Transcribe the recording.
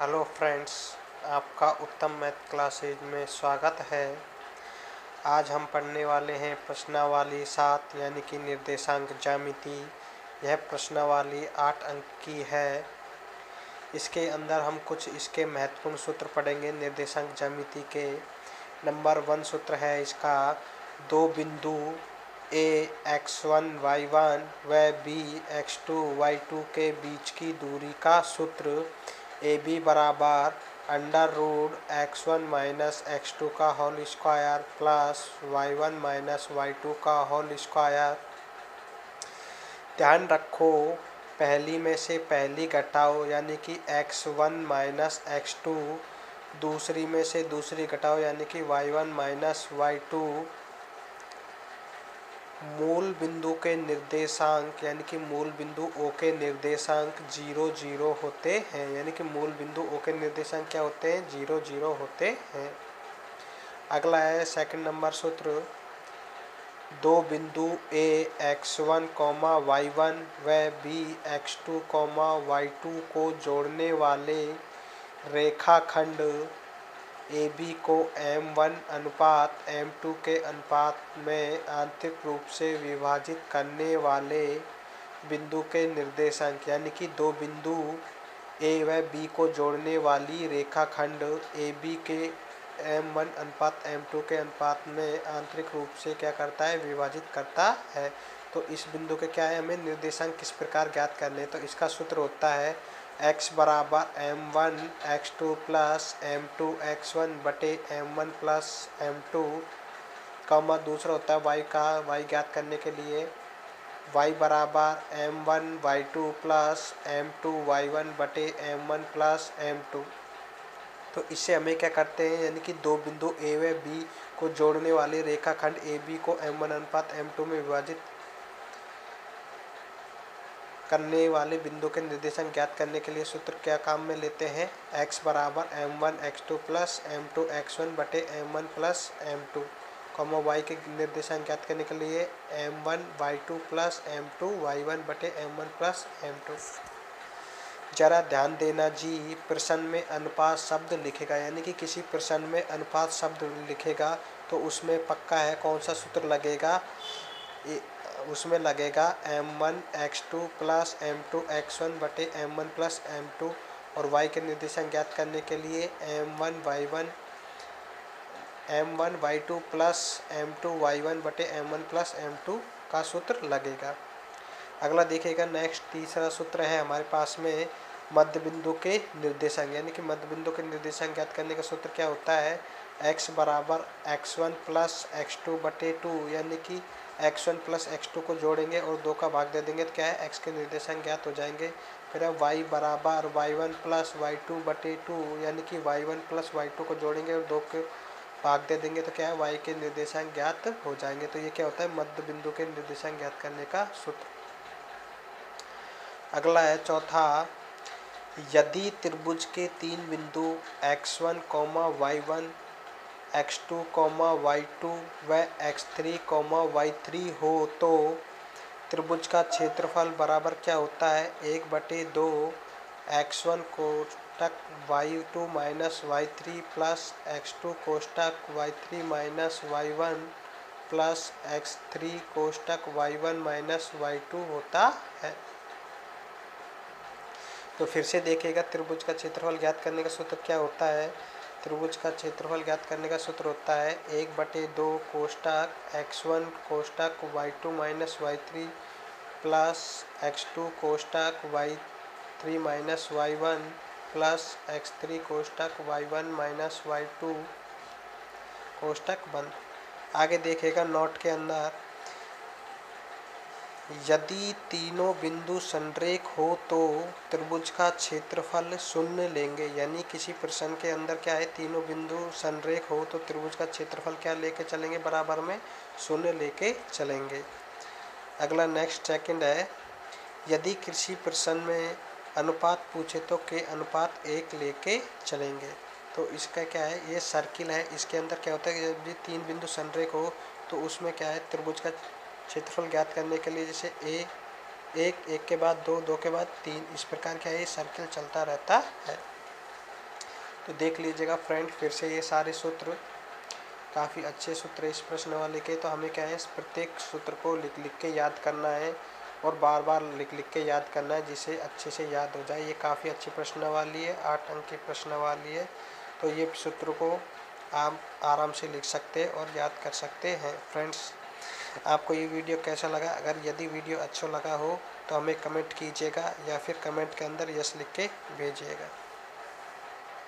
Hello friends, आपका उत्तम math classes में स्वागत है। आज हम पढ़ने वाले हैं प्रश्नावली 7 यानी कि निर्देशांक ज्यामिति। यह प्रश्नावली 8 अंक की है। इसके अंदर हम कुछ इसके महत्वपूर्ण सूत्र पढ़ेंगे निर्देशांक ज्यामिति के। नंबर 1 सूत्र है इसका, दो बिंदु a x1 y1 व b x2 y2 के बीच की दूरी का सूत्र ए बी बराबर under root x1 minus x2 का whole square plus y1 minus y2 का होल स्क्वायर। ध्यान रखो, पहली में से पहली घटाओ यानी कि x1 माइनस x2, दूसरी में से दूसरी घटाओ यानी कि y1 माइनस y2। मूल बिंदु के निर्देशांक यानी कि मूल बिंदु O के निर्देशांक 0 0 होते हैं, यानी कि मूल बिंदु O के निर्देशांक क्या होते हैं, 0 0 होते हैं। अगला है सेकंड नंबर सूत्र, दो बिंदु A x1, y1 व B x2, y2 को जोड़ने वाले रेखाखंड AB को M1 अनुपात M2 के अनुपात में आंतरिक रूप से विभाजित करने वाले बिंदु के निर्देशांक यानी कि दो बिंदु A व B को जोड़ने वाली रेखाखंड AB के M1 अनुपात M2 के अनुपात में आंतरिक रूप से क्या करता है, विभाजित करता है। तो इस बिंदु के क्या है, हमें निर्देशांक किस प्रकार ज्ञात करने। तो इसका सूत्र होता है x बराबर m1 x2 plus m2 x1 बटे m1 प्लस m2, दूसरा होता है y ज्ञात करने के लिए y बराबर m1 y2 plus m2 y1 बटे m1 प्लस m2। तो इससे हमें क्या करते हैं, यानी कि दो बिंदु A व B को जोड़ने वाले रेखाखंड AB को m1 अनुपात m2 में विभाजित करने वाले बिंदु के निर्देशांक ज्ञात करने के लिए सूत्र क्या काम में लेते हैं, x बराबर m1 x2 plus m2 x1 बटे m1 प्लस m2, y के निर्देशांक ज्ञात करने के लिए m1 y2 plus m2 y1 बटे m1 प्लस m2। जरा ध्यान देना जी, प्रश्न में अनुपात शब्द लिखेगा यानी कि किसी प्रश्न में अनुपात शब्द लिखेगा तो उसमें पक्का है कौन सा सूत्र लगेगा, उसमें लगेगा m1 x2 plus m2 x1 बटे m1 प्लस m2। और y के निर्देशांक ज्ञात करने के लिए m1 y2 plus m2 y1 बटे m1 प्लस m2 का सूत्र लगेगा। अगला देखिएगा, नेक्स्ट तीसरा सूत्र है हमारे पास में मध्य बिंदु के निर्देशांक, यानी कि मध्य बिंदु के निर्देशांक ज्ञात करने का सूत्र क्या होता है, x बराबर x1 प्लस x2 बटे 2, यानी कि x1 प्लस x2 को जोड़ेंगे और 2 का भाग दे देंगे तो क्या है, x के निर्देशांक ज्ञात हो जाएंगे। फिर है y बराबर y1 प्लस y2 बटे 2, यानी कि y1 प्लस y2 को जोड़ेंगे और 2 के भाग दे देंगे तो क्या है, y के निर्देशांक ज्ञात हो जाएंगे। तो ये क्या होता है, मध्य बिंदु के निर्देशांक ज्ञात करने का सूत्र। अगला है चौथा, यदि त्रिभुज के तीन बिंदु x1, y1, x2, y2 व x3, y3 हो तो त्रिभुज का क्षेत्रफल बराबर क्या होता है, 1/2 x1 कोष्टक y2 minus y3 plus x2 कोष्टक y3 minus y1 plus x3 कोष्टक y1 minus y2 होता है। तो फिर से देखिएगा, त्रिभुज का क्षेत्रफल ज्ञात करने का सूत्र क्या होता है, त्रिभुज का क्षेत्रफल ज्ञात करने का सूत्र होता है 1/2 कोष्टक x1 कोष्टक y2 minus y3 plus x2 कोष्टक y3 minus y1 plus x3 कोष्टक y1 minus y2 कोष्टक बंद। आगे देखिएगा, नोट के अंदर, यदि तीनों बिंदु संरेख हो तो त्रिभुज का क्षेत्रफल शून्य लेंगे, यानी किसी प्रश्न के अंदर क्या है, तीनों बिंदु संरेख हो तो त्रिभुज का क्षेत्रफल क्या लेके चलेंगे, बराबर में शून्य लेके चलेंगे। अगला नेक्स्ट सेकंड है, यदि किसी प्रश्न में अनुपात पूछे तो के अनुपात 1 लेके चलेंगे। तो इसका क्या है, ये सर्किल है, इसके अंदर क्या होता है, जब तीन बिंदु संरेख हो तो उसमें क्या है, त्रिभुज का क्षेत्रफल ज्ञात करने के लिए जैसे एक के बाद 2, 2 के बाद 3, इस प्रकार क्या है, सर्किल चलता रहता है। तो देख लीजिएगा फ्रेंड फिर से ये सारे सूत्र, काफ़ी अच्छे सूत्र इस प्रश्न वाले के। तो हमें क्या है, इस प्रत्येक सूत्र को लिख लिख के याद करना है और बार बार लिख लिख के याद करना है, जिससे अच्छे से याद हो जाए। ये काफ़ी अच्छी प्रश्न वाली है, 8 अंक की प्रश्न वाली है। तो ये सूत्र को आप आराम से लिख सकते हैं और याद कर सकते हैं। फ्रेंड्स, आपको ये वीडियो कैसा लगा? अगर यदि वीडियो अच्छा लगा हो तो हमें कमेंट कीजिएगा या फिर कमेंट के अंदर यस लिख के भेजिएगा।